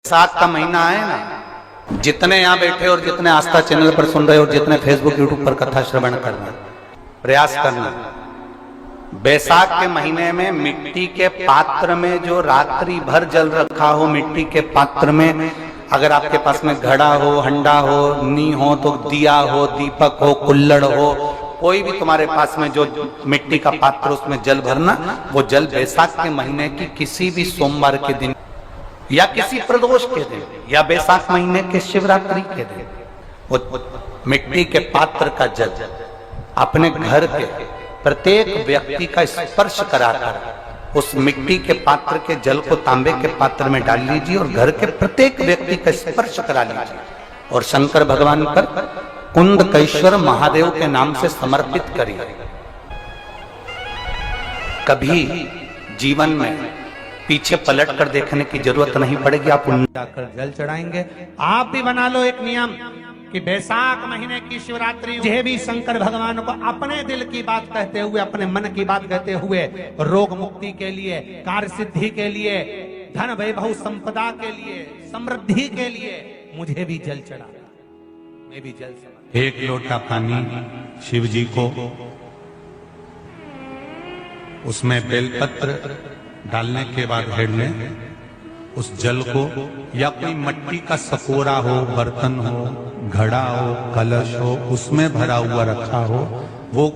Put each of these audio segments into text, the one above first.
साथ का महीना है ना, जितने यहाँ बैठे और जितने आस्था चैनल पर सुन रहे और जितने फेसबुक यूट्यूब पर कथा श्रवण करना, प्रयास करना। बैसाख के महीने में मिट्टी के पात्र में जो रात्रि भर जल रखा हो, मिट्टी के पात्र में अगर आपके पास में घड़ा हो, हंडा हो, नी हो तो दिया हो, दीपक हो, कुल्लड़ हो, कोई भी तुम्हारे पास में जो मिट्टी का पात्र उसमें जल भरना, वो जल बैसाख के महीने की किसी भी सोमवार के दिन या किसी प्रदोष के दिन या बैसाख महीने के शिवरात्रि के दिन वो मिट्टी के पात्र का जल अपने घर के प्रत्येक व्यक्ति का स्पर्श कराकर उस मिट्टी के पात्र के जल को तांबे के पात्र में डाल लीजिए और घर के प्रत्येक व्यक्ति का स्पर्श करा लीजिए और शंकर भगवान पर कुंदकेश्वर महादेव के नाम से समर्पित करिए। कभी जीवन में पीछे पलट कर देखने की जरूरत नहीं पड़ेगी। आप जाकर जल चढ़ाएंगे। आप भी बना लो एक नियम कि बैसाख महीने की शिवरात्रि मुझे भी शंकर भगवान को अपने दिल की बात कहते हुए, अपने मन की बात कहते हुए, रोग मुक्ति के लिए, कार्य सिद्धि के लिए, धन वैभव संपदा के लिए, समृद्धि के लिए मुझे भी जल चढ़ा। मैं भी जल चढ़ा। एक लोटा पानी शिव जी को, उसमें बेलपत्र डालने के बाद हेड में उस जल को या कोई मिट्टी का सकोरा हो, बर्तन हो, घड़ा हो, कलश हो, उसमें भरा हुआ रखा हो, वो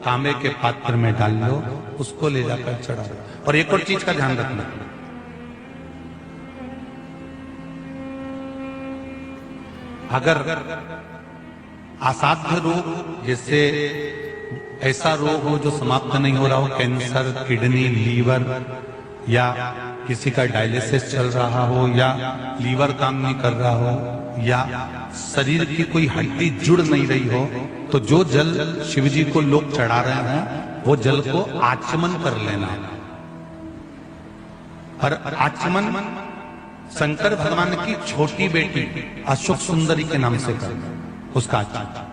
तांबे के पात्र में डाल लो, उसको ले जाकर चढ़ाओ। और एक और चीज का ध्यान रखना, अगर असाध्य रोग जैसे ऐसा रोग हो जो समाप्त नहीं हो रहा हो, कैंसर, किडनी, लीवर या किसी का डायलिसिस चल रहा हो या लीवर काम नहीं कर रहा हो या शरीर की कोई हड्डी जुड़ नहीं रही हो, तो जो जल शिव जी को लोग चढ़ा रहे हैं वो जल को आचमन कर लेना। और आचमन शंकर भगवान की छोटी बेटी अशोक सुंदरी के नाम से करना, उसका आचमन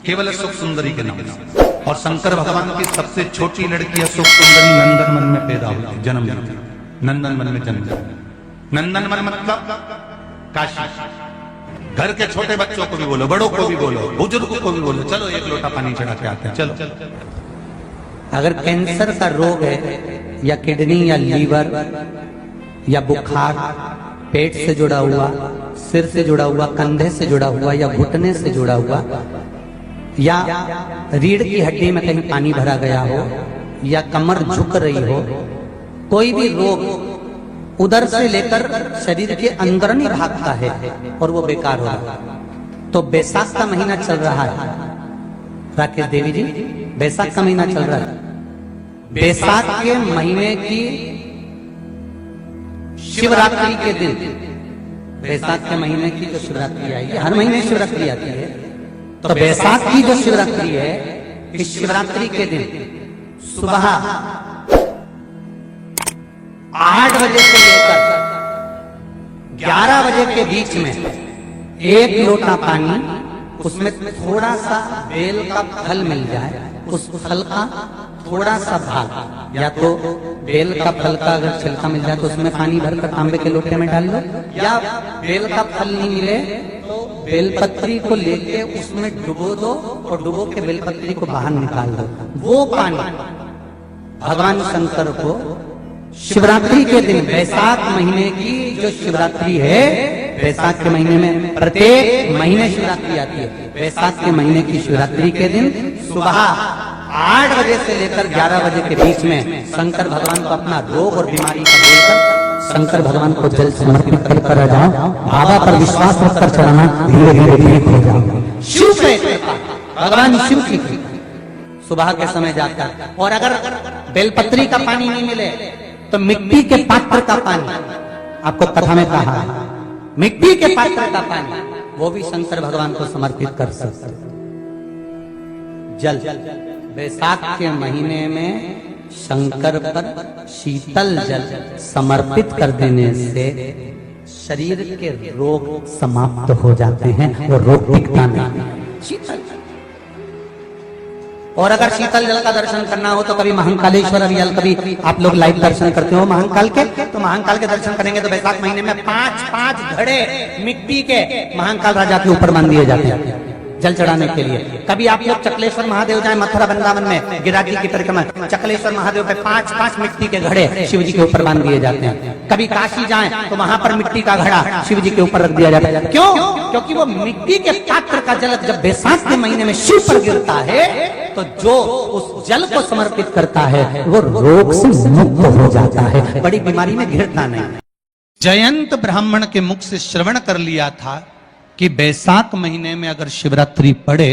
केवल अशोक सुंदरी के नाम से। और शंकर भगवान की सबसे छोटी लड़की अशोक सुंदरी नंदनवन में पैदा हुई, जन्म ली, नंदनवन में जन्म लिया। नंदनवन मतलब काशी। घर के छोटे बच्चों को भी बोलो, बड़ों को भी बोलो, बुजुर्गों को भी बोलो, चलो एक लोटा पानी चढ़ा के आते हैं, चलो। अगर कैंसर का रोग है या किडनी या लीवर या बुखार, पेट से जुड़ा हुआ, सिर से जुड़ा हुआ, कंधे से जुड़ा हुआ या घुटने से जुड़ा हुआ, या रीढ़ की हड्डी में कहीं पानी भरा गया हो या कमर झुक रही हो, कोई भी रोग उधर से लेकर शरीर के अंदर नहीं भागता है और वो बेकार हो रहा है। तो बैसाख का महीना चल रहा है राकेश देवी जी, बैसाख का महीना चल रहा है। बैसाख के महीने की शिवरात्रि के दिन, बैसाख के महीने की जो शिवरात्रि आई है, हर महीने शिवरात्रि आती है, तो बैसाख की जो शिवरात्रि है, इस शिवरात्रि के दिन सुबह 8 बजे से लेकर 11 बजे के बीच में एक लोटा पानी, उसमें थोड़ा सा बेल का फल मिल जाए, उस फल का थोड़ा सा भाग, या तो बेल का फल का अगर छिलका मिल जाए तो उसमें पानी भरकर तांबे के लोटे में डाल लो, या बेल का फल नहीं मिले तो बेलपत्री को लेके उसमें डुबो दो और डुबो के बेलपत्री को बाहर निकाल दो। वो पानी भगवान शंकर को शिवरात्रि के दिन, बैसाख महीने की जो शिवरात्रि है, बैसाख के महीने में प्रत्येक महीने शिवरात्रि आती है, बैसाख के महीने की शिवरात्रि के दिन सुबह 8 बजे से लेकर 11 बजे के बीच में शंकर भगवान को अपना रोग और बीमारी का बोलकर शंकर भगवान को जल समर्पित कर आ जाओ। बाबा पर विश्वास रखकर चढ़ाना, धीरे धीरे ठीक हो जाओ। शिव से भगवान शिव की सुबह के समय जाकर, और अगर बेलपत्री का पानी नहीं मिले तो मिट्टी के पात्र का पानी, आपको कथा में कहा है, मिट्टी के पात्र का पानी वो भी शंकर भगवान को समर्पित कर सकते। जल बैसाख के महीने में शंकर पर शीतल जल समर्पित कर देने से शरीर के रोग समाप्त हो जाते हैं और रोग टिकता नहीं। शीतल और अगर शीतल जल का दर्शन करना हो तो कभी महाकालेश्वर अभियाल कभी आप लोग लाइव दर्शन करते हो महाकाल के, तो महाकाल के दर्शन करेंगे तो वैशाख महीने में 5-5 घड़े मिट्टी के महाकाल राजा के ऊपर बांध दिए जाते हैं जल चढ़ाने के लिए। कभी आप लोग चकलेश्वर महादेव जाए मथुरा वृंदावन में गिरिराज जी की परिक्रमा, चकलेश्वर महादेव पे 5-5 मिट्टी के घड़े शिव जी के ऊपर बांध दिए जाते हैं। कभी काशी जाए तो वहां पर मिट्टी का घड़ा शिव जी के ऊपर रख दिया जाता है। क्यों? क्योंकि वो मिट्टी के पात्र का जल जब बैसाख के महीने में शिव पर गिरता है तो जो उस जल को समर्पित करता है वो रोग से मुक्त हो जाता है, बड़ी बीमारी में घिरता नहीं। जयंत ब्राह्मण के मुख से श्रवण कर लिया था कि बैसाख महीने में अगर शिवरात्रि पड़े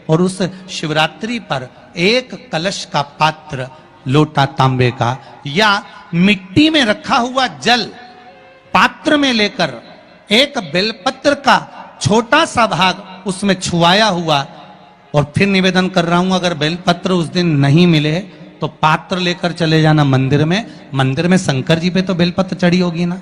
और उस शिवरात्रि पर एक कलश का पात्र लोटा तांबे का या मिट्टी में रखा हुआ जल पात्र में लेकर एक बेलपत्र का छोटा सा भाग उसमें छुआया हुआ, और फिर निवेदन कर रहा हूं अगर बेलपत्र उस दिन नहीं मिले तो पात्र लेकर चले जाना मंदिर में। मंदिर में शंकर जी पे तो बेलपत्र चढ़ी होगी ना,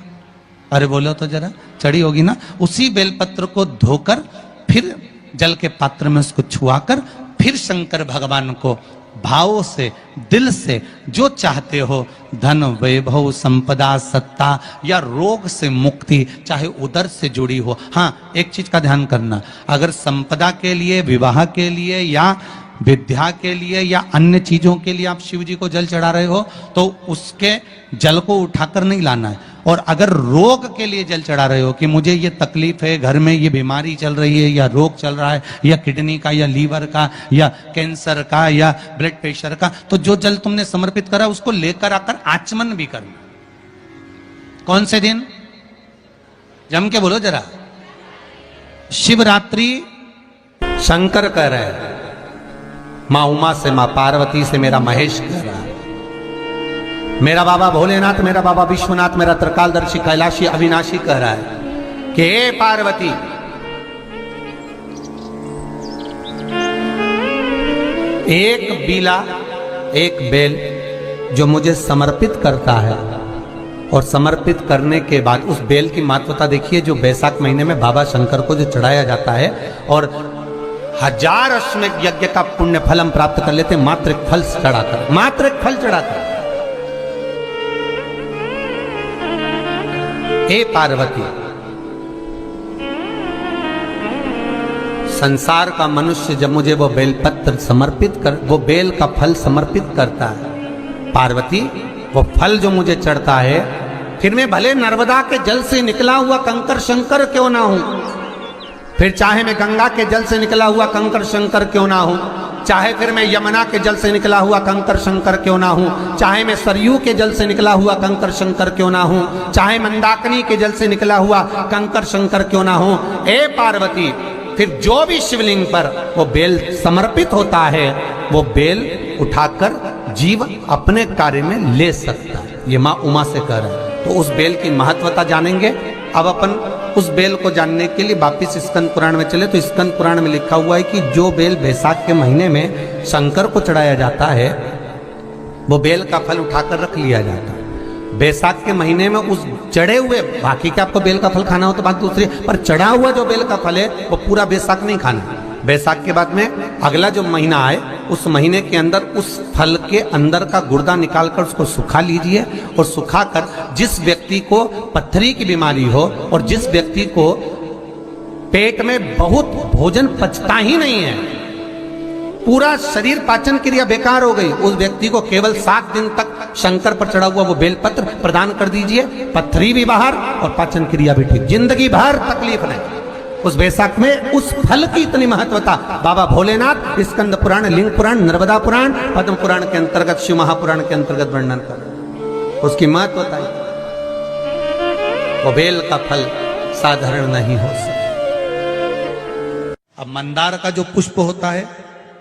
अरे बोलो तो जरा, चढ़ी होगी ना। उसी बेलपत्र को धोकर फिर जल के पात्र में उसको छुआकर फिर शंकर भगवान को भाव से दिल से जो चाहते हो, धन वैभव संपदा सत्ता या रोग से मुक्ति चाहे उधर से जुड़ी हो। हाँ, एक चीज का ध्यान करना, अगर संपदा के लिए, विवाह के लिए या विद्या के लिए या अन्य चीजों के लिए आप शिव जी को जल चढ़ा रहे हो तो उसके जल को उठाकर नहीं लाना है। और अगर रोग के लिए जल चढ़ा रहे हो कि मुझे ये तकलीफ है, घर में ये बीमारी चल रही है या रोग चल रहा है या किडनी का या लीवर का या कैंसर का या ब्लड प्रेशर का, तो जो जल तुमने समर्पित करा उसको लेकर आकर आचमन भी करना। कौन से दिन? जम के बोलो जरा। शिवरात्रि। शंकर कह रहे हैं, माँ उमा से, माँ पार्वती से मेरा महेश कह रहा है, मेरा बाबा भोलेनाथ, मेरा बाबा विश्वनाथ, मेरा त्रिकालदर्शी कैलाशी अविनाशी कह रहा है कि हे पार्वती, एक बीला, एक बेल जो मुझे समर्पित करता है और समर्पित करने के बाद उस बेल की महत्वता देखिए, जो बैसाख महीने में बाबा शंकर को जो चढ़ाया जाता है और 1000 अश्वमेध यज्ञ का पुण्य फल हम प्राप्त कर लेते मात्र एक फल चढ़ाकर, मात्र एक फल चढ़ाकर। हे पार्वती, संसार का मनुष्य जब मुझे वो बेलपत्र समर्पित कर, वो बेल का फल समर्पित करता है, पार्वती वो फल जो मुझे चढ़ता है, फिर मैं भले नर्मदा के जल से निकला हुआ कंकर शंकर क्यों ना हूं, फिर चाहे मैं गंगा के जल से निकला हुआ कंकर शंकर क्यों ना हूं, चाहे फिर मैं यमुना के जल से निकला हुआ कंकर शंकर क्यों ना हूं, चाहे मैं सरयू के जल से निकला हुआ कंकर शंकर क्यों ना हूं, चाहे मंदाकिनी के जल से निकला हुआ कंकर शंकर क्यों ना हूं, ए पार्वती, फिर जो भी शिवलिंग पर वो बेल समर्पित होता है वो बेल उठाकर जीव अपने कार्य में ले सकता है। ये माँ उमा से कह रहा है। तो उस बेल की महत्वता जानेंगे। अब अपन उस बेल को जानने के लिए वापिस स्कंद पुराण में चले तो स्कंद पुराण में लिखा हुआ है कि जो बेल बैसाख के महीने में शंकर को चढ़ाया जाता है वो बेल का फल उठाकर रख लिया जाता है। बैसाख के महीने में उस चढ़े हुए, बाकी का आपको बेल का फल खाना हो तो बात दूसरी, पर चढ़ा हुआ जो बेल का फल है वो पूरा बैसाख नहीं खाना। बैसाख के बाद में अगला जो महीना आए उस महीने के अंदर उस फल के अंदर का गुर्दा निकालकर उसको सुखा लीजिए और सुखाकर जिस व्यक्ति को पत्थरी की बीमारी हो और जिस व्यक्ति को पेट में बहुत भोजन पचता ही नहीं है, पूरा शरीर पाचन क्रिया बेकार हो गई, उस व्यक्ति को केवल 7 दिन तक शंकर पर चढ़ा हुआ वो बेलपत्र प्रदान कर दीजिए। पत्थरी भी बाहर और पाचन क्रिया भी ठीक, जिंदगी भर तकलीफ नहीं। उस बैसाख में उस फल की इतनी महत्वता बाबा भोलेनाथ स्कंद पुराण, लिंग पुराण, नर्मदा पुराण, पद्म पुराण के अंतर्गत, शिव महापुराण के अंतर्गत वर्णन कर, उसकी महत्वता है। वो बेल का फल साधारण नहीं हो सकता। अब मंदार का जो पुष्प होता है,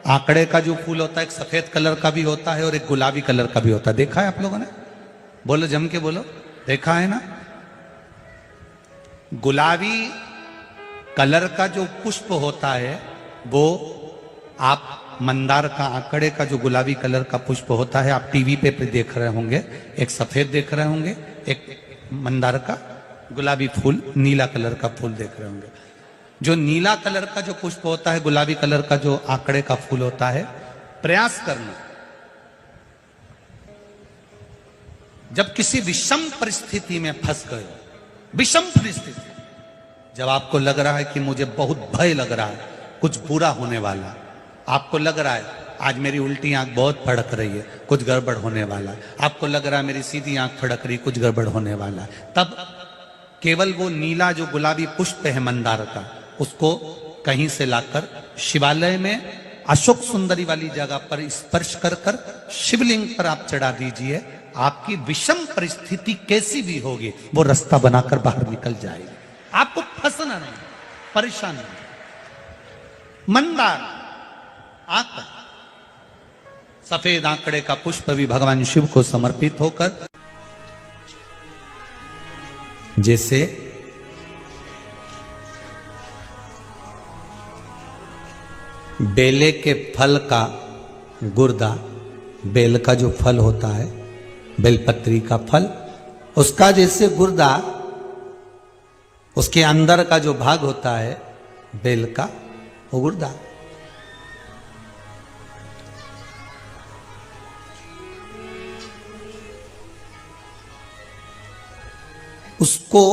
आंकड़े का जो फूल होता है, एक सफेद कलर का भी होता है और एक गुलाबी कलर का भी होता है। देखा है आप लोगों ने? बोलो, जम के बोलो, देखा है ना? गुलाबी कलर का जो पुष्प होता है वो आप मंदार का, आंकड़े का जो गुलाबी कलर का पुष्प होता है आप टीवी पे देख रहे होंगे, एक सफेद देख रहे होंगे, एक मंदार का गुलाबी फूल, नीला कलर का फूल देख रहे होंगे। जो नीला कलर का जो पुष्प होता है, गुलाबी कलर का जो आंकड़े का फूल होता है, प्रयास करना। जब किसी विषम परिस्थिति में फंस गए, विषम परिस्थिति, जब आपको लग रहा है कि मुझे बहुत भय लग रहा है, कुछ बुरा होने वाला, आपको लग रहा है आज मेरी उल्टी आंख बहुत फड़क रही है, कुछ गड़बड़ होने वाला है, आपको लग रहा है मेरी सीधी आंख फड़क रही, कुछ गड़बड़ होने वाला है, तब केवल वो नीला जो गुलाबी पुष्प है मंदार का, उसको कहीं से लाकर शिवालय में अशोक सुंदरी वाली जगह पर स्पर्श कर कर शिवलिंग पर आप चढ़ा दीजिए। आपकी विषम परिस्थिति कैसी भी होगी वो रास्ता बनाकर बाहर निकल जाएगी, आपको फंसना नहीं, परेशान नहीं। मंदार आंकड़ा, सफेद आंकड़े का पुष्प भी भगवान शिव को समर्पित होकर, जैसे बेले के फल का गुर्दा, बेल का जो फल होता है, बेलपत्री का फल, उसका जैसे गुर्दा, उसके अंदर का जो भाग होता है बेल का, वो गुर्दा, उसको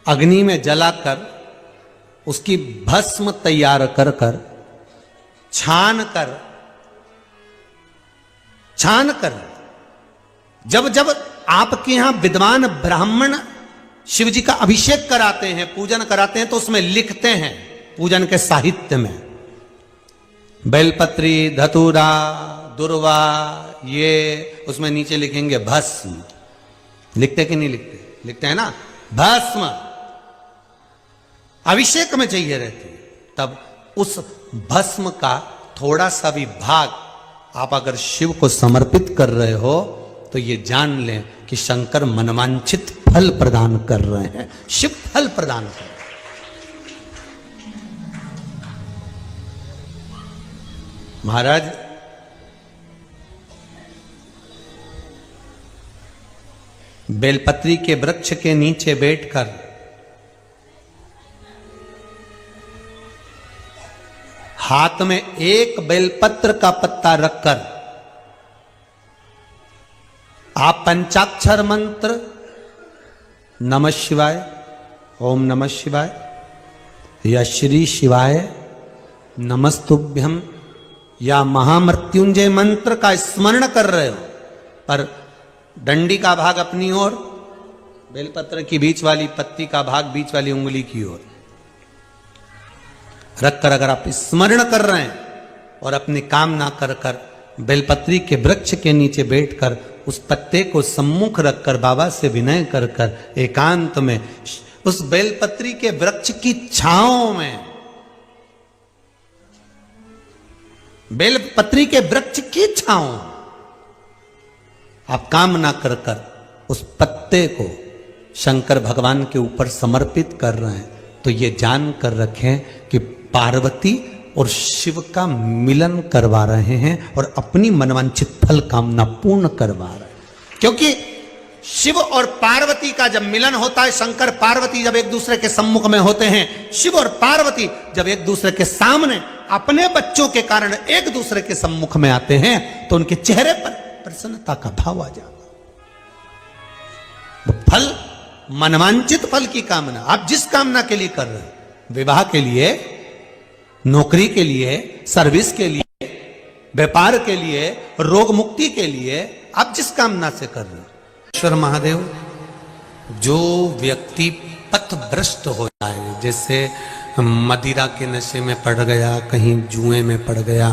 अग्नि में जलाकर उसकी भस्म तैयार कर कर छान कर जब जब आपके यहां विद्वान ब्राह्मण शिव जी का अभिषेक कराते हैं, पूजन कराते हैं, तो उसमें लिखते हैं पूजन के साहित्य में बेलपत्री, धतूरा, दुर्वा, ये उसमें नीचे लिखेंगे भस्म। लिखते कि नहीं लिखते? लिखते हैं ना, भस्म अभिषेक में चाहिए रहती है। तब उस भस्म का थोड़ा सा भी भाग आप अगर शिव को समर्पित कर रहे हो तो ये जान लें कि शंकर मनवांछित फल प्रदान कर रहे हैं, शिव फल प्रदान कर रहे हैं। महाराज बेलपत्री के वृक्ष के नीचे बैठकर हाथ में एक बेलपत्र का पत्ता रखकर आप पंचाक्षर मंत्र नमः शिवाय, ओम नमः शिवाय या श्री शिवाय नमस्तुभ्यम या महामृत्युंजय मंत्र का स्मरण कर रहे हो, पर डंडी का भाग अपनी ओर, बेलपत्र की बीच वाली पत्ती का भाग बीच वाली उंगली की ओर रखकर अगर आप स्मरण कर रहे हैं और अपनी कामना कर कर बेलपत्री के वृक्ष के नीचे बैठकर उस पत्ते को सम्मुख रखकर बाबा से विनय कर कर एकांत में उस बेलपत्री के वृक्ष की छांव में, बेलपत्री के वृक्ष की छांव आप कामना कर कर उस पत्ते को शंकर भगवान के ऊपर समर्पित कर रहे हैं, तो ये जान कर रखें कि पार्वती और शिव का मिलन करवा रहे हैं और अपनी मनवांछित फल कामना पूर्ण करवा रहे हैं। क्योंकि शिव और पार्वती का जब मिलन होता है, शंकर पार्वती जब एक दूसरे के सम्मुख में होते हैं, शिव और पार्वती जब एक दूसरे के सामने अपने बच्चों के कारण एक दूसरे के सम्मुख में आते हैं, तो उनके चेहरे पर प्रसन्नता का भाव आ जाता। वो फल, मनवांचित फल की कामना आप जिस कामना के लिए कर रहे हैं, विवाह के लिए, नौकरी के लिए, सर्विस के लिए, व्यापार के लिए, रोग मुक्ति के लिए, आप जिस कामना से कर रहे हैं, ईश्वर महादेव, जो व्यक्ति पथभ्रष्ट हो जाए, जैसे मदिरा के नशे में पड़ गया, कहीं जुए में पड़ गया,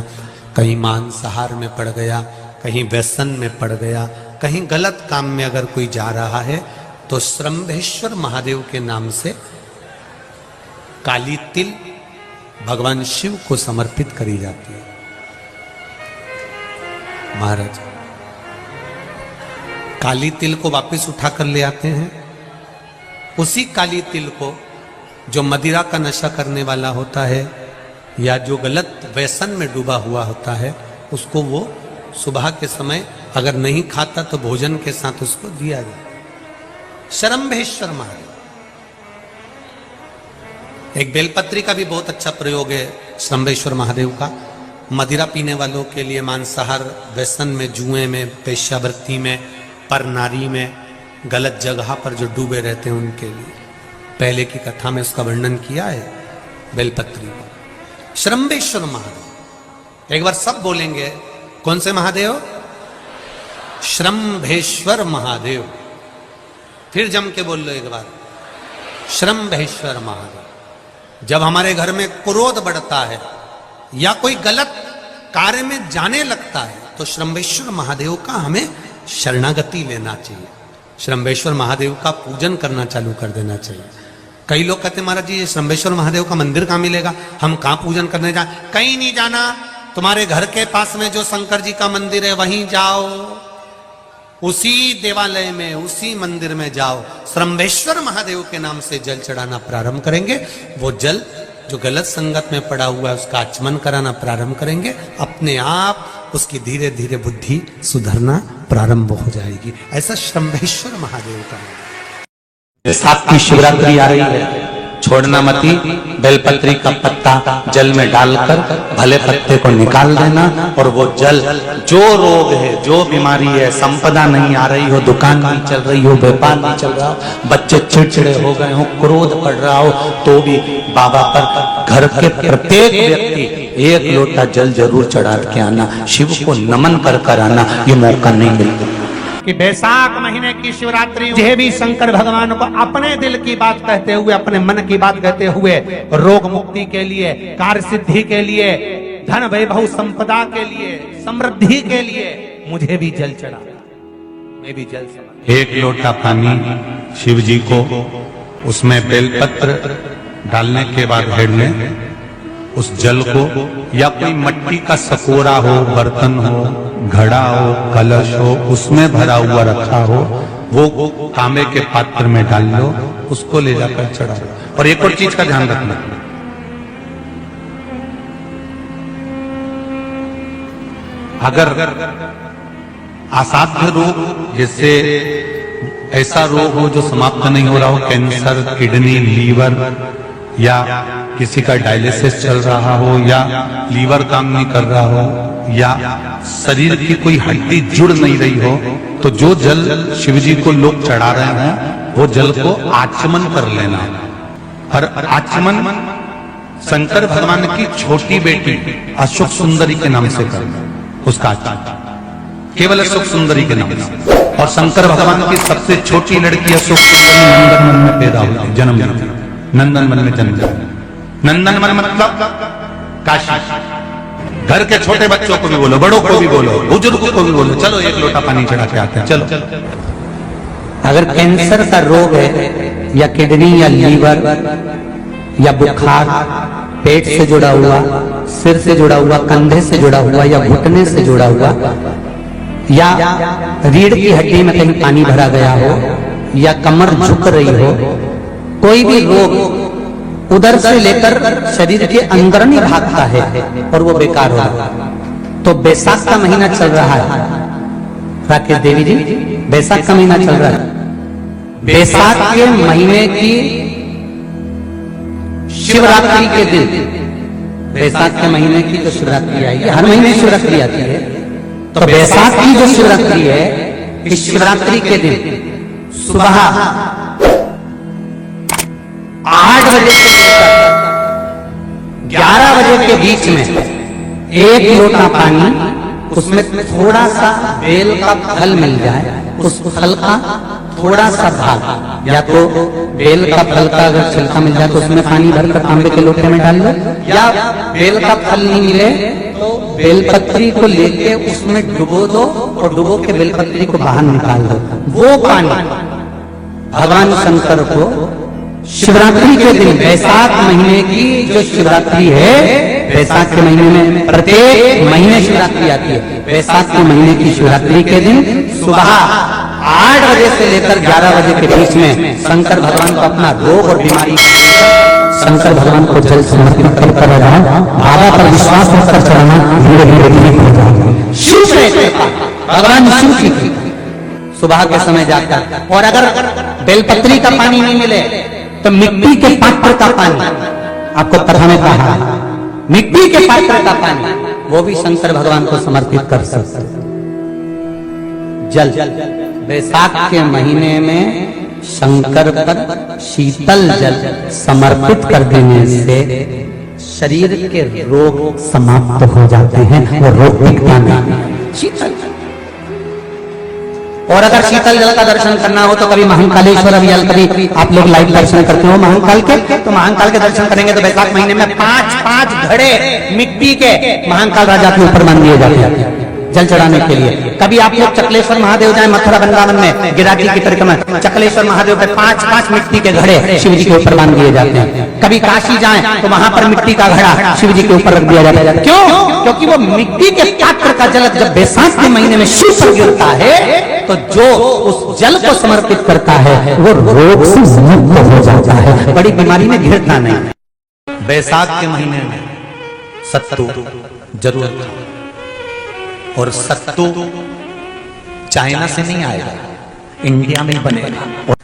कहीं मांसाहार में पड़ गया, कहीं व्यसन में पड़ गया, कहीं गलत काम में अगर कोई जा रहा है, तो श्रंभेश्वर महादेव के नाम से काली तिल भगवान शिव को समर्पित करी जाती है। महाराज काली तिल को वापस उठाकर ले आते हैं, उसी काली तिल को जो मदिरा का नशा करने वाला होता है या जो गलत व्यसन में डूबा हुआ होता है, उसको वो सुबह के समय अगर नहीं खाता तो भोजन के साथ उसको दिया जाए। श्रंभेश्वर महादेव, एक बेलपत्री का भी बहुत अच्छा प्रयोग है श्रंभेश्वर महादेव का। मदिरा पीने वालों के लिए, मांसाहार, व्यसन में, जुए में, वेश्यावृत्ति में, पर नारी में, गलत जगह पर जो डूबे रहते हैं उनके लिए। पहले की कथा में उसका वर्णन किया है बेलपत्री पर। श्रम्भेश्वर महादेव, एक बार सब बोलेंगे, कौन से महादेव? श्रम्भेश्वर महादेव। फिर जम के बोल लो एक बार, श्रम्भेश्वर महादेव। जब हमारे घर में क्रोध बढ़ता है या कोई गलत कार्य में जाने लगता है तो श्रम्भेश्वर महादेव का हमें शरणागति लेना चाहिए, श्रम्भेश्वर महादेव का पूजन करना चालू कर देना चाहिए। कई लोग कहते महाराज जी ये श्रम्भेश्वर महादेव का मंदिर कहाँ मिलेगा, हम कहाँ पूजन करने जाए? कहीं नहीं जाना, तुम्हारे घर के पास में जो शंकर जी का मंदिर है वहीं जाओ, उसी देवालय में, उसी मंदिर में जाओ, श्रम्भेश्वर महादेव के नाम से जल चढ़ाना प्रारंभ करेंगे। वो जल जो गलत संगत में पड़ा हुआ है उसका आचमन कराना प्रारंभ करेंगे, अपने आप उसकी धीरे धीरे बुद्धि सुधरना प्रारंभ हो जाएगी। ऐसा श्रम्भेश्वर महादेव का साथ की शिवरात्रि आ रही है, छोड़ना मती। बेलपत्री का पत्ता जल में डालकर भले पत्ते को निकाल देना, और वो जल, जो रोग है, जो बीमारी है, संपदा नहीं आ रही हो, दुकान नहीं चल रही हो, व्यापार नहीं चल रहा हो, बच्चे चिड़चिड़े हो गए हो, क्रोध पड़ रहा हो, तो भी बाबा पर घर के प्रत्येक व्यक्ति एक लोटा जल जरूर चढ़ा के आना, शिव को नमन कर कर आना। ये मौका नहीं मिलता कि बैसाख महीने की शिवरात्रि मुझे भी शंकर भगवान को अपने दिल की बात कहते हुए, अपने मन की बात कहते हुए, रोग मुक्ति के लिए, कार्य सिद्धि के लिए, धन वैभव संपदा के लिए, समृद्धि के लिए मुझे भी जल चढ़ा, मैं भी जल चढ़ा। एक लोटा पानी शिव जी को, उसमें बेलपत्र डालने के बाद हेड में उस जल को, या कोई मिट्टी का सकोरा हो, बर्तन हो, घड़ा हो, कलश हो, उसमें भरा हुआ रखा हो, वो तांबे के पात्र में डाल लो, उसको ले जाकर चढ़ा लो। और एक और चीज का ध्यान रखना, अगर असाध्य रोग, जैसे ऐसा रोग हो जो समाप्त नहीं हो रहा हो, कैंसर, किडनी, लीवर, या किसी का डायलिसिस चल रहा हो, या लीवर काम नहीं कर रहा हो, या शरीर की कोई हड्डी जुड़ नहीं रही हो, तो जो जल शिवजी को लोग चढ़ा रहे हैं वो जल को आचमन कर लेना। और आचमन शंकर भगवान की छोटी बेटी अशोक सुंदरी के नाम से करना, उसका आचमन केवल अशोक सुंदरी के नाम से। और शंकर भगवान की सबसे छोटी लड़की अशोक सुंदरी नंदनवन में पैदा हुई, जन्म ली, नंदनवन में जन्म लिया। नंदनवन मतलब काशी। घर के छोटे बच्चों को भी बोलो, बड़ों को भी बोलो, बुजुर्गों को भी बोलो, चलो एक लोटा पानी चढ़ा के आते हैं, चलो। अगर कैंसर का रोग है, या किडनी, या लीवर, या बुखार, पेट से जुड़ा हुआ, सिर से जुड़ा हुआ, कंधे से जुड़ा हुआ, या घुटने से जुड़ा हुआ, या रीढ़ की हड्डी में कहीं पानी भरा गया हो, या कमर झुक रही हो, कोई भी रोग उधर से लेकर शरीर के अंदर नहीं भागता है और वो बेकार होगा। तो बैसाख का महीना चल रहा है राकेश देवी जी, बैसाख का महीना चल रहा है। बैसाख के महीने की शिवरात्रि के दिन, बैसाख के महीने की जो शिवरात्रि आएगी, हर महीने शिवरात्रि आती है, तो बैसाख की जो शिवरात्रि है, इस शिवरात्रि के दिन सुबह 8 बजे से लेकर 11 बजे के बीच में एक लोटा पानी, उसमें थोड़ा सा बेल का फल मिल जाए, उस फल का थोड़ा सा भाग, या तो बेल का फल का अगर छिलका मिल जाए तो उसमें पानी भरकर तांबे के लोटे में डाल लो, या बेल का फल नहीं मिले तो बेलपत्री को लेके उसमें डुबो दो और डुबो के बेलपत्री को बाहर निकाल दो। वो पानी भगवान शंकर को शिवरात्रि के दिन, बैसाख महीने की जो शिवरात्रि है, बैसाख के महीने में प्रत्येक महीने शिवरात्रि आती है, बैसाख के महीने की शिवरात्रि के दिन सुबह 8 बजे से लेकर 11 बजे के बीच में शंकर भगवान को अपना रोग और बीमारी, शंकर भगवान को जल समर्पित कर रहा, बाबा पर विश्वास रखकर चढ़ाना, धीरे धीरे ठीक हो जाएगा। शिव से भगवान शिव की सुबह के समय जाकर, और अगर बेलपत्री का पानी नहीं मिले तो मिट्टी के पात्र का पानी, आपको कथा में कहा, मिट्टी के पात्र का पानी वो भी शंकर भगवान को समर्पित कर सकते हैं। जल बैसाख के महीने में शंकर पर शीतल जल समर्पित कर देने से शरीर के रोग समाप्त हो जाते हैं, वो रोग दिखता नहीं। शीतल, और अगर शीतल जल का दर्शन करना हो तो कभी महाकालेश्वर अभियान, कभी आप लोग लाइव दर्शन करते हो महाकाल के, तो महाकाल के दर्शन करेंगे तो बैसाख महीने में 5-5 घड़े मिट्टी के महाकाल राजा के ऊपर मान दिए जाते हैं जल चढ़ाने के लिए। कभी आप लोग चकलेश्वर महादेव जाए मथुरा वृंदावन में, गिरिराज जी की परिक्रमा, चकलेश्वर महादेव पे 5-5 मिट्टी के घड़े शिव जी के ऊपर बांध दिए जाते हैं। कभी काशी जाएं तो वहां पर मिट्टी का घड़ा शिव जी के ऊपर रख दिया जाता है। क्यों? क्योंकि वो मिट्टी के पात्र का जल जब बैसाख के महीने में शिव पर गिरता है तो जो उस जल को समर्पित करता है वो रोग से मुक्त हो जाता है, बड़ी बीमारी में घिरता नहीं। बैसाख के महीने में सत्तू जरूर खाओ, और सत्तू चाइना से नहीं आएगा, इंडिया में बनेगा।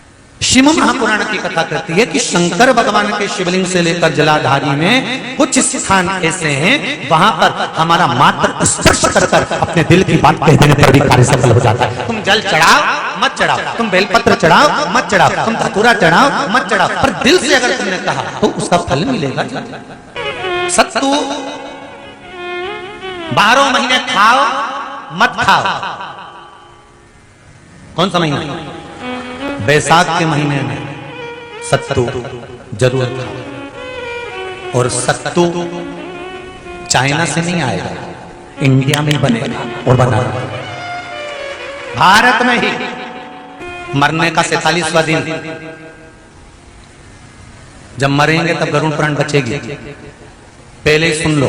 शिव महापुराण की कथा कहती है कि शंकर भगवान के शिवलिंग से लेकर जलाधारी में कुछ स्थान ऐसे हैं वहां पर हमारा मात्र स्पर्श कर अपने दिल की बात कह देने पर भी कार्य सफल हो जाता है। तुम जल चढ़ाओ मत चढ़ाओ, तुम बेलपत्र चढ़ाओ मत चढ़ाओ, तुम धतूरा चढ़ाओ मत चढ़ाओ, पर दिल से अगर तुमने कहा तो उसका फल मिलेगा। सत्तू 12 महीने खाओ मत खाओ। कौन सा महीना? बैसाख के महीने में सत्तू जरूर खाओ, और सत्तू चाइना से नहीं आएगा, इंडिया में बनेगा और बना भारत में ही। मरने का 47वां दिन, जब मरेंगे तब गरुड़ पुराण बचेगी, पहले ही सुन लो।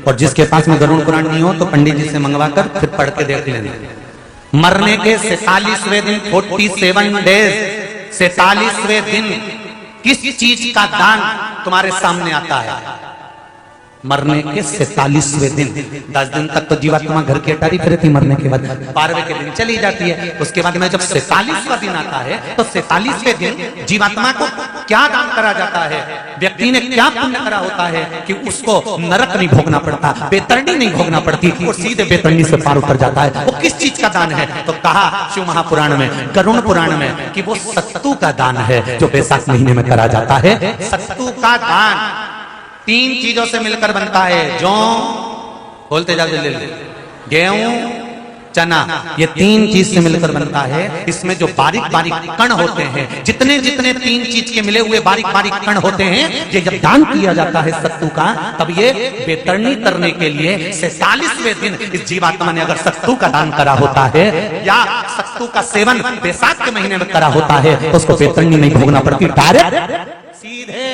और जिसके पास में गरुड़ पुराण नहीं हो तो पंडित जी से मंगवाकर फिर पढ़ के देख लेना। मरने के 47वें दिन, 47 डेज, 47वें दिन किस चीज का दान तुम्हारे सामने आता है? मरने के 47वें दिन। 10 दिन तक तो जीवात्मा घर की अटारी फिरती, मरने के बाद 12वें के दिन चली जाती है। उसके बाद में जब 47वां दिन आता है तो 47वें दिन जीवात्मा को क्या दान करा जाता है? व्यक्ति ने क्या पुण्य करा होता है कि उसको नरक नहीं भोगना पड़ता, बेतरणी नहीं भोगना पड़ती, और सीधे बेतरणी से पार उतर जाता है। वो किस चीज का दान है? तो कहा शिव महापुराण में, गरुड़ पुराण में, कि वो सत्तू का दान है जो बैसाख महीने में करा जाता है। सत्तू का दान 3 चीजों से मिलकर बनता है। जौ, बोलते जाओ, गेहूं, चना, ये 3 चीज से मिलकर बनता है। इसमें जो बारीक बारीक कण होते हैं, जितने जितने 3 चीज के मिले हुए बारीक बारीक कण होते हैं, ये जब दान किया जाता है सत्तू का, तब ये बेतरणी करने के लिए 47वें दिन इस जीवात्मा ने अगर सत्तू का दान करा होता है या सत्तू का सेवन बैसाख के महीने में करा होता है तो उसको बेतरणी नहीं भोगना पड़ती, डायरेक्ट सीधे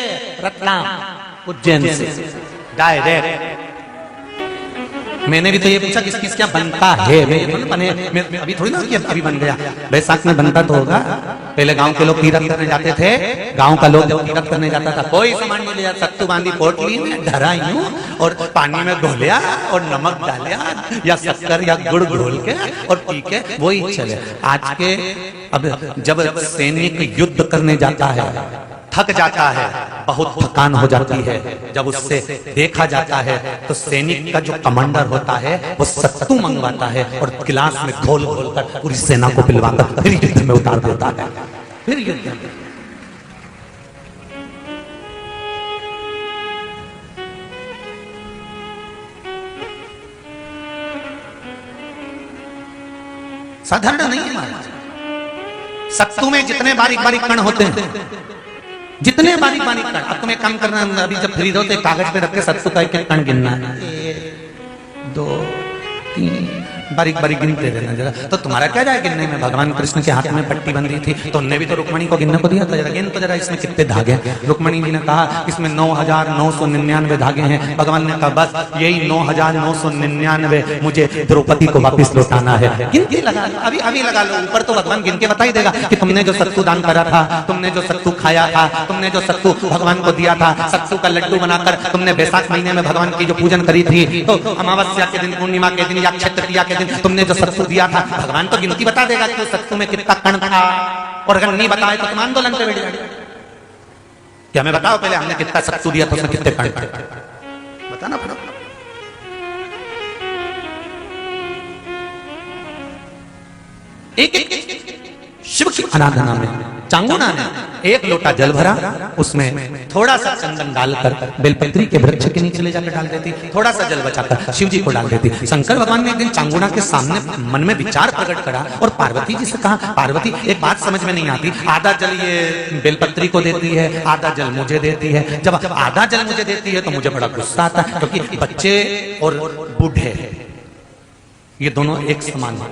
रत्नाम उज्जैन से डायरेक्ट। मैंने भी तो ये पूछा किस किस क्या बनता है, मैं अभी थोड़ी ना कि अभी बन गया। बैसाख में बनता तो होगा। पहले गांव के लोग तीरथ करने जाते थे, गांव का लोग जब तीरथ करने जाता था कोई सामान नहीं ले जाता, सत्तू बांधी पोटली में धरा यूं और पानी में घोलिया और नमक डालिया या शक्कर या गुड़ घोल के और पी के वही चले। आज के अब जब सैनिक युद्ध करने जाता है, थक जाता है, बहुत थकान हो जाती है, जब उससे देखा जाता है तो सैनिक का जो कमांडर होता है वो सत्तू मंगवाता है और गिलास में घोल घोल कर पूरी सेना को पिलवाकर फिर युद्ध में उतार देता है। फिर युद्ध में साधारण नहीं है महाराज। सत्तू में जितने बारीक बारीक कण होते हैं, जितने बारीक बारीक कण, अब तुम्हें कम करना, अभी जब फ्री हो तो कागज पे रख के सत्तू का एक कण गिनना है, 1 2 3 बारीक बारीक गिनते रहना जरा। तो तुम्हारा क्या जाए गिनने में? भगवान कृष्ण के हाथ में पट्टी बंधी थी तो उनने भी तो रुक्मणी को गिनने को दिया था, जरा गिन तो जरा इसमें कितने धागे। रुक्मणी जी ने कहा इसमें 9,999 धागे हैं। भगवान ने कहा बस यही 9,999 मुझे द्रौपदी को वापिस लौटाना है। गिनती लगा लो, अभी अभी लगा लो, ऊपर तो भगवान गिन के बता ही देगा कि तुमने जो सत्तू दान करा था, तुमने जो सत्तू खाया था, तुमने जो सत्तू भगवान को दिया था, सत्तू का लड्डू बनाकर तुमने बैसाख महीने में भगवान की जो पूजन करी थी, तो अमावस्या के दिन, पूर्णिमा के दिन या अक्षय तृतीया के दिन तुमने जो सत्तू दिया था, भगवान तो गिनती बता देगा कि सत्तू में कितना कण था। और अगर नहीं बताए तो तुम आंदोलन पे बैठ जाओगे कि हमें बताओ पहले हमने कितना सत्तू दिया था, उसमें कितने कण थे, बताना पड़ेगा। एक एक शिव की आराधना में चांगुना ने एक लोटा जल भरा, उसमें थोड़ा सा चंदन डालकर बेलपत्री के वृक्ष के नीचे ले जाकर डाल देती, थोड़ा सा जल बचाकर शिव जी को डाल देती। शंकर भगवान ने एक दिन चांगुना के सामने मन में विचार प्रकट करा और पार्वती जी से कहा, पार्वती एक बात समझ में नहीं आती, आधा जल ये बेलपत्री को देती है, आधा जल मुझे देती है। जब आधा जल मुझे देती है तो मुझे बड़ा गुस्सा आता है, क्योंकि बच्चे और बूढ़े ये दोनों एक समान हैं।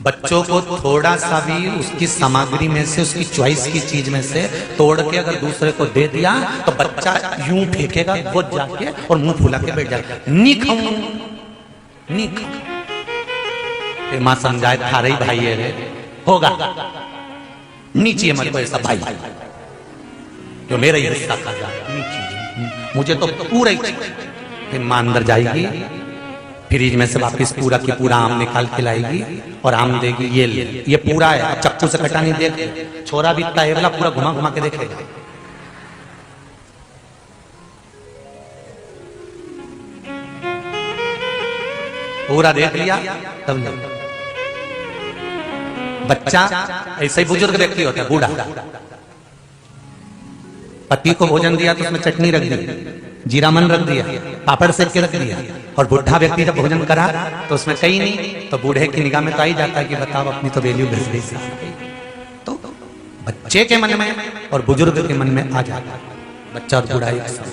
बच्चों को थोड़ा सा भी उसकी सामग्री में से, उसकी चॉइस की चीज में से तोड़ के अगर दूसरे को दे दिया तो बच्चा यूं फेंकेगा, वो जाके और मुंह फुला के बैठ जाएगा, नी खाऊं नी खाऊं। मां समझाए थारे भाई है रे, होगा नीचे मत ऐसा भाई जो मेरा ही रिश्ता खा जाएगा, नीचे मुझे तो पूरा ही। फिर मां अंदर जाएगी, फ्रिज में से वापिस पूरा की पूरा आम निकाल के लाएगी और आम देगी, ये पूरा है, चक्कू से कटा नहीं, देख छोरा भी इतना है वाला, पूरा घुमा घुमा के देखेगा। पूरा देख लिया तब नहीं। बच्चा ऐसे ही बुजुर्ग व्यक्ति होता है, बूढ़ा, पति को भोजन दिया तो उसमें चटनी रख दी, जीरा मन रख दिया, पापड़ सेक के रख दिया, और बुढ़ा व्यक्ति जब भोजन करा तो उसमें कहीं नहीं, तो बूढ़े की निगाह में तो आ ही जाता है कि बताओ अपनी तो वैल्यू घट गई। तो बच्चे के मन में और बुजुर्ग के मन में आ जाता है, बच्चा और बूढ़ा एक साथ।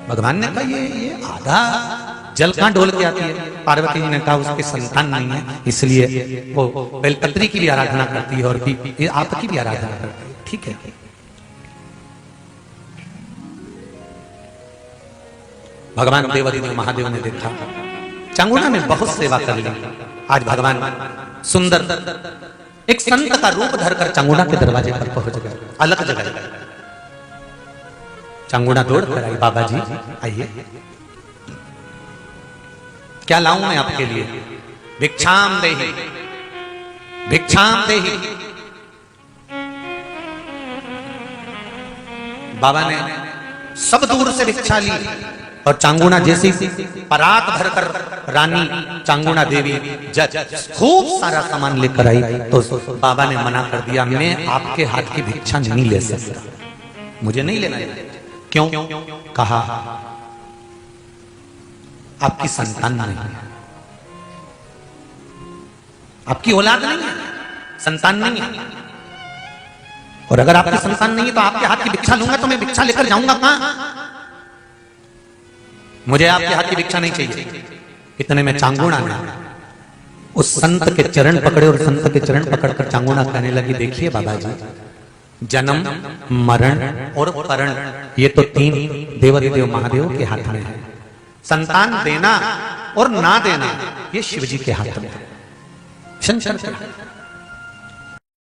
भगवान ने कहा ये आधा जल कहां ढोल के आती है? पार्वती जी ने कहा उसके संतान नहीं है, इसलिए वो बेलपत्री की भी आराधना करती है और आपकी भी आराधना करती है। ठीक है, भगवान देवादिदेव महादेव ने देखा चांगुना ने बहुत सेवा कर ली। आज भगवान सुंदर एक संत का रूप धरकर चांगुना के दरवाजे पर पहुंच गए, अलग जगह। चांगुना दौड़ कर आई, बाबा जी आइए, क्या लाऊं मैं आपके लिए? भिक्षाम देहि, भिक्षाम देहि। बाबा ने सब दूर से भिक्षा ली और चांगुना जैसी परात भरकर रानी चांगुना देवी खूब सारा सामान लेकर आई, तो बाबा ने मना कर दिया, मैं आपके हाथ की भिक्षा नहीं ले सकता, मुझे नहीं लेना। क्यों? कहा आपकी संतान नहीं है, आपकी औलाद नहीं है, संतान नहीं है, और अगर आपकी संतान नहीं है तो आपके हाथ की भिक्षा लूंगा तो मैं भिक्षा लेकर जाऊंगा कहां? मुझे आपके हाथ की भिक्षा नहीं चाहिए। इतने में चांगुना ने उस संत के चरण पकड़े और संत के चरण पकड़कर चांगुना कहने लगी, देखिए बाबा जी, जन्म मरण और परण ये तो तीन देवादिदेव महादेव के हाथ में है, संतान देना और ना देना ये शिव जी के हाथ में है, शंकर के हाथ में।